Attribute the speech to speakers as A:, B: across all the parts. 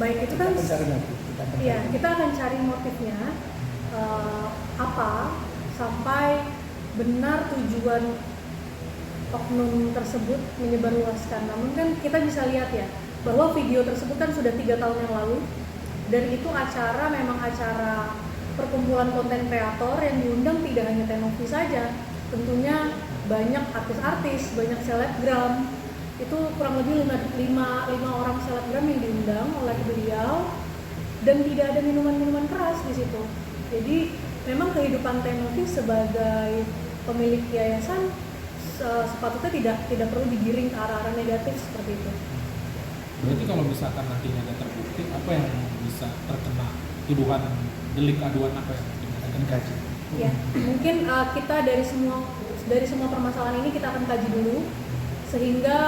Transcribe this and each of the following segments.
A: baik itu kan
B: Kita akan cari motifnya
A: apa sampai benar tujuan oknum tersebut menyebarluaskan. Namun kan kita bisa lihat ya bahwa video tersebut kan sudah 3 tahun yang lalu, dan itu acara memang acara perkumpulan konten kreator yang diundang tidak hanya Tenovi saja, tentunya banyak artis-artis, banyak selebgram. Itu kurang lebih 5 orang selebgram yang diundang oleh beliau, dan tidak ada minuman-minuman keras di situ. Jadi memang kehidupan Tenovi sebagai pemilik yayasan sepatutnya tidak perlu digiring ke arah-arah negatif seperti itu.
C: Berarti kalau misalkan nantinya ada terbukti, apa yang bisa terkena tuduhan delik aduan apa yang akan dikaji?
A: Ya, mungkin kita dari semua permasalahan ini kita akan kaji dulu, sehingga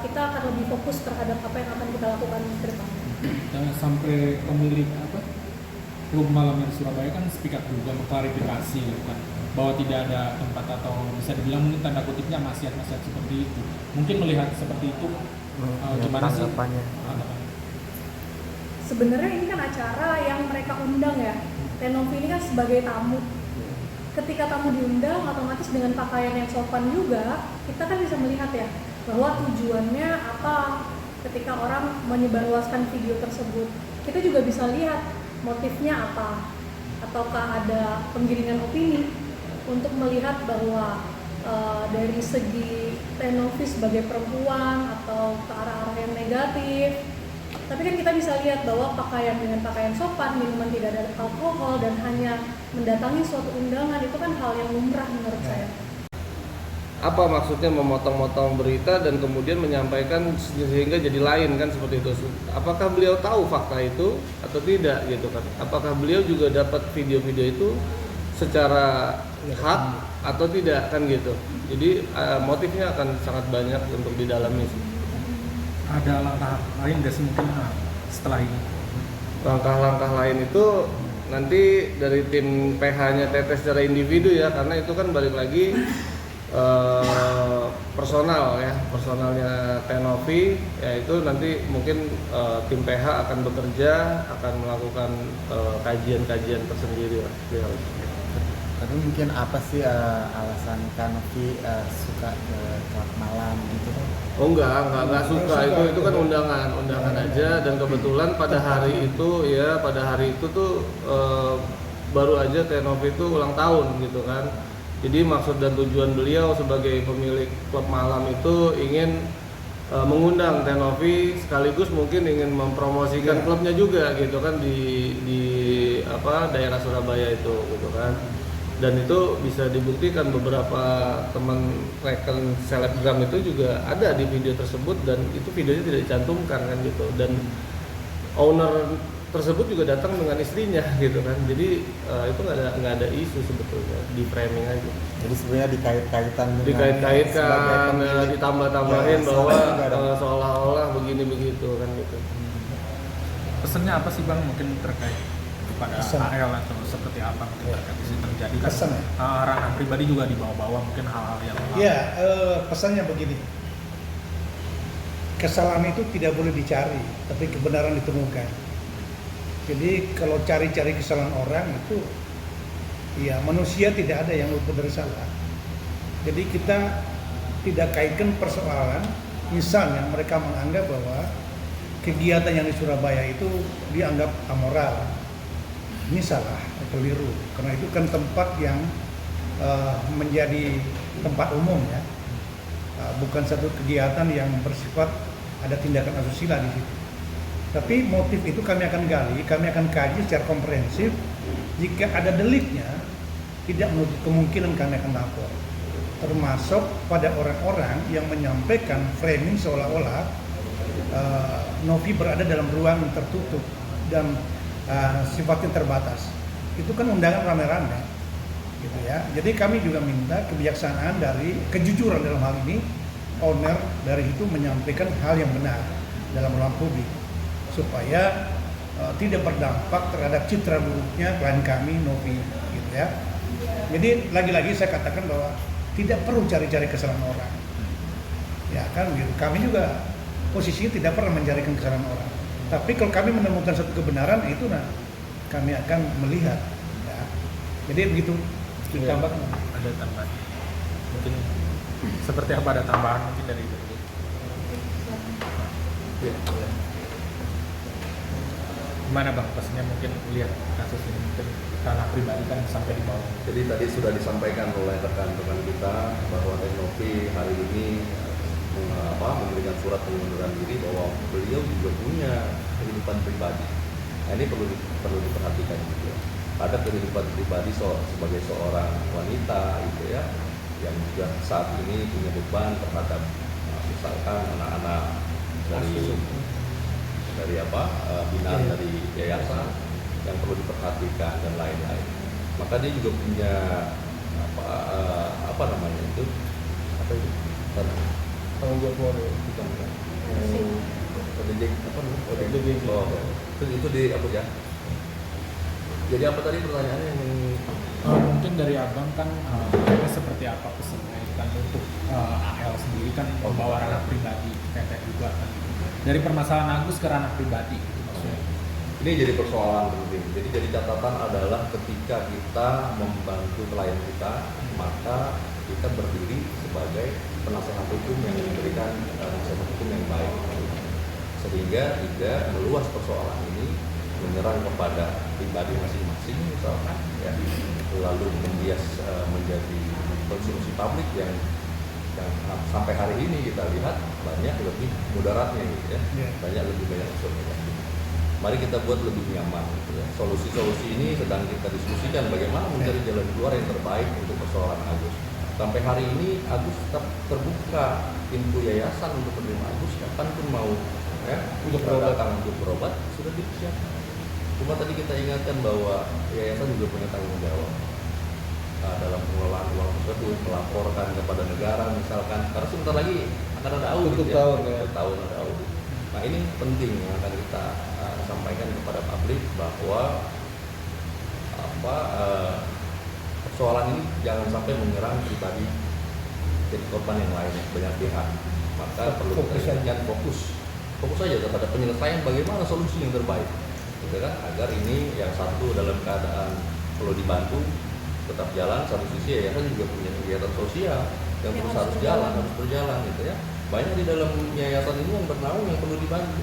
A: kita akan lebih fokus terhadap apa yang akan kita lakukan ke depan.
C: Jangan sampai pemilik klub malam yang Surabaya kan speak up juga mengklarifikasi kan, bahwa tidak ada tempat atau bisa dibilang mungkin tanda kutipnya maksiat-maksiat seperti itu. Mungkin melihat seperti itu gimana sih?
A: Sebenarnya ini kan acara yang mereka undang ya. Tenovi ini kan sebagai tamu. Ketika tamu diundang, otomatis dengan pakaian yang sopan juga, kita kan bisa melihat ya bahwa tujuannya apa ketika orang menyebarluaskan video tersebut. Kita juga bisa lihat motifnya apa, ataukah ada penggiringan opini untuk melihat bahwa dari segi Tenovi sebagai perempuan atau ke arah-arah yang negatif. Tapi kan kita bisa lihat bahwa pakaian dengan pakaian sopan, minuman tidak ada alkohol, dan hanya mendatangi suatu undangan itu kan hal yang lumrah menurut saya.
D: Apa maksudnya memotong-motong berita dan kemudian menyampaikan sehingga jadi lain kan seperti itu? Apakah beliau tahu fakta itu atau tidak gitu kan? Apakah beliau juga dapat video-video itu secara hak atau tidak kan gitu? Jadi motifnya akan sangat banyak untuk didalami sih.
C: Ada langkah lain nggak sih mungkin setelah ini?
D: Langkah-langkah lain itu nanti dari tim PH-nya Tetes secara individu ya, karena itu kan balik lagi personalnya Tenovi ya, itu nanti mungkin tim PH akan bekerja, akan melakukan kajian-kajian tersendiri lah.
B: Tapi mungkin apa sih alasan Tenovi suka ke klub malam gitu?
D: Oh enggak suka. Itu kan undangan aja, dan kebetulan pada hari itu tuh baru aja Tenovi itu ulang tahun gitu kan. Jadi maksud dan tujuan beliau sebagai pemilik klub malam itu ingin mengundang Tenovi, sekaligus mungkin ingin mempromosikan klubnya juga gitu kan di daerah Surabaya itu gitu kan. Dan itu bisa dibuktikan beberapa teman rekan selebgram itu juga ada di video tersebut, dan itu videonya tidak dicantumkan kan gitu. Dan owner tersebut juga datang dengan istrinya gitu kan. Jadi itu nggak ada isu sebetulnya, di framing aja.
B: Jadi sebenarnya dikait-kaitkan
D: ditambah-tambahin bahwa seolah-olah begini begitu kan gitu.
C: Pesannya apa sih Bang mungkin terkait kepada AL atau seperti apa mungkin terkait ini terjadi kan? Ranah pribadi juga dibawa-bawa mungkin hal-hal yang
E: pesannya begini. Kesalahan itu tidak boleh dicari, tapi kebenaran ditemukan. Jadi kalau cari-cari kesalahan orang itu, ya manusia tidak ada yang luput dari salah. Jadi kita tidak kaitkan persoalan, misalnya mereka menganggap bahwa kegiatan yang di Surabaya itu dianggap amoral. Ini salah, keliru, karena itu kan tempat yang menjadi tempat umum ya, bukan satu kegiatan yang bersifat ada tindakan asusila di situ. Tapi motif itu kami akan gali, kami akan kaji secara komprehensif. Jika ada deliknya, tidak menutup kemungkinan kami akan lapor. Termasuk pada orang-orang yang menyampaikan framing seolah-olah Novi berada dalam ruang tertutup dan sifatnya terbatas. Itu kan undangan rame-rame gitu ya. Jadi kami juga minta kebijaksanaan dari kejujuran dalam hal ini, owner dari itu menyampaikan hal yang benar dalam ruang publik supaya tidak berdampak terhadap citra buruknya klien kami Novi gitu ya. Jadi lagi-lagi saya katakan bahwa tidak perlu cari-cari kesalahan orang. Ya kan gitu. Kami juga posisinya tidak pernah mencari kesalahan orang. Tapi kalau kami menemukan satu kebenaran itu nah kami akan melihat. Ya. Jadi begitu.
C: Iya.
E: Tambahkan.
C: Ada tambahan. Mungkin seperti apa, ada tambahan mungkin dari itu?
D: Ya.
C: Gimana Bang, pastinya mungkin lihat kasus ini mungkin ranah pribadi kan sampai di bawah.
F: Jadi tadi sudah disampaikan oleh rekan-rekan kita bahwa Teknovi hari ini memberikan surat pengunduran diri bahwa beliau juga punya kehidupan pribadi. Nah, ini perlu diperhatikan juga. Ada kehidupan pribadi sebagai seorang wanita gitu ya, yang juga saat ini punya beban terhadap misalkan anak-anak dari binaan dari yayasan yang perlu diperhatikan dan lain-lain. Maka dia juga punya apa namanya itu
D: Tanggung jawab moral.
F: bukan itu di apa ya? Jadi apa tadi pertanyaannya yang
C: Mungkin dari abang kan seperti apa pesannya kan untuk AL sendiri kan membawa ranah pribadi kayak juga kan dari permasalahan Agus ke ranah pribadi gitu maksudnya.
F: ini jadi persoalan penting. Jadi catatan adalah ketika kita membantu klien kita, maka kita berdiri sebagai penasehat hukum yang memberikan nasihat hukum yang baik, sehingga tidak meluas persoalan ini menyerang kepada pribadi masing-masing misalkan ya, lalu membias menjadi konsumsi publik yang sampai hari ini kita lihat banyak lebih mudaratnya gitu ya, banyak unsur negatif. Mari kita buat lebih nyaman gitu ya. Solusi-solusi ini sedang kita diskusikan bagaimana mencari jalan keluar yang terbaik untuk persoalan Agus. Sampai hari ini Agus tetap terbuka pintu yayasan untuk menerima Agus kapanpun mau ya, untuk berobat sudah disiapkan. Cuma tadi kita ingatkan bahwa yayasan juga punya tanggung jawab dalam pengelolaan uang tersebut, melaporkan kepada negara misalkan, karena sebentar lagi akan ada audit
D: Tutup
F: ya,
D: tahun, ya.
F: tutup tahun ada audit. Nah ini penting yang akan kita sampaikan kepada publik bahwa persoalan ini jangan sampai menyerang pribadi jadi korban yang lain banyak pihak. Maka perlu kita jadikan fokus saja terhadap penyelesaian bagaimana solusi yang terbaik, gitu kan? Agar ini yang satu dalam keadaan perlu dibantu tetap jalan, satu sisi yayasan juga punya kegiatan sosial yang harus berjalan gitu ya. Banyak di dalam yayasan ini yang bernaung yang perlu dibantu,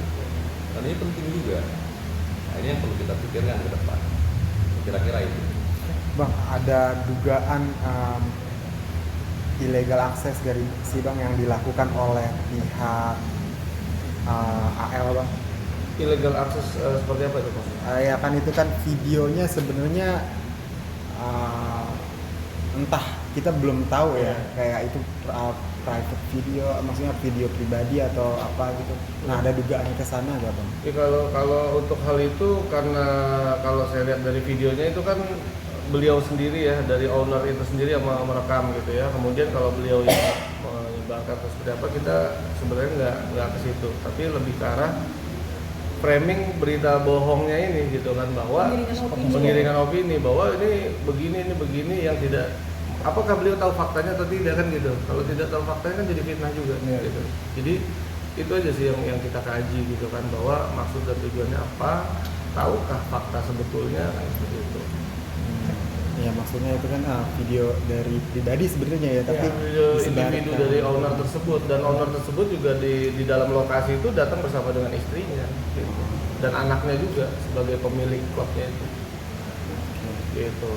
F: dan ini penting juga. Nah ini yang perlu kita pikirkan ke depan. Kira-kira itu.
B: Bang, ada dugaan illegal akses dari si Bang yang dilakukan oleh pihak AL Bang.
D: Illegal akses seperti apa itu Mas?
B: Ya kan itu kan videonya sebenarnya entah, kita belum tahu ya, kayak itu private video, maksudnya video pribadi atau apa gitu. Nah, ada dugaan ke sana nggak Bang?
D: Ya, kalau untuk hal itu, karena kalau saya lihat dari videonya itu kan beliau sendiri ya, dari owner itu sendiri yang merekam gitu ya. Kemudian kalau beliau yang menyebarkan atau seperti apa, kita sebenarnya nggak ke situ, tapi lebih ke arah framing berita bohongnya ini gitu kan, bahwa pengiringan opini bahwa ini begini yang tidak, apakah beliau tahu faktanya atau tidak kan gitu. Kalau tidak tahu faktanya kan jadi fitnah juga gitu. Jadi itu aja sih yang kita kaji gitu kan, bahwa maksud dan tujuannya apa, tahukah fakta sebetulnya kan seperti itu.
B: Ya maksudnya itu kan video dari pribadi sebenarnya ya, tapi
D: video
B: disebarkan.
D: individu dari owner tersebut, dan owner tersebut juga di dalam lokasi itu datang bersama dengan istrinya gitu. Dan anaknya juga sebagai pemilik klubnya itu gitu.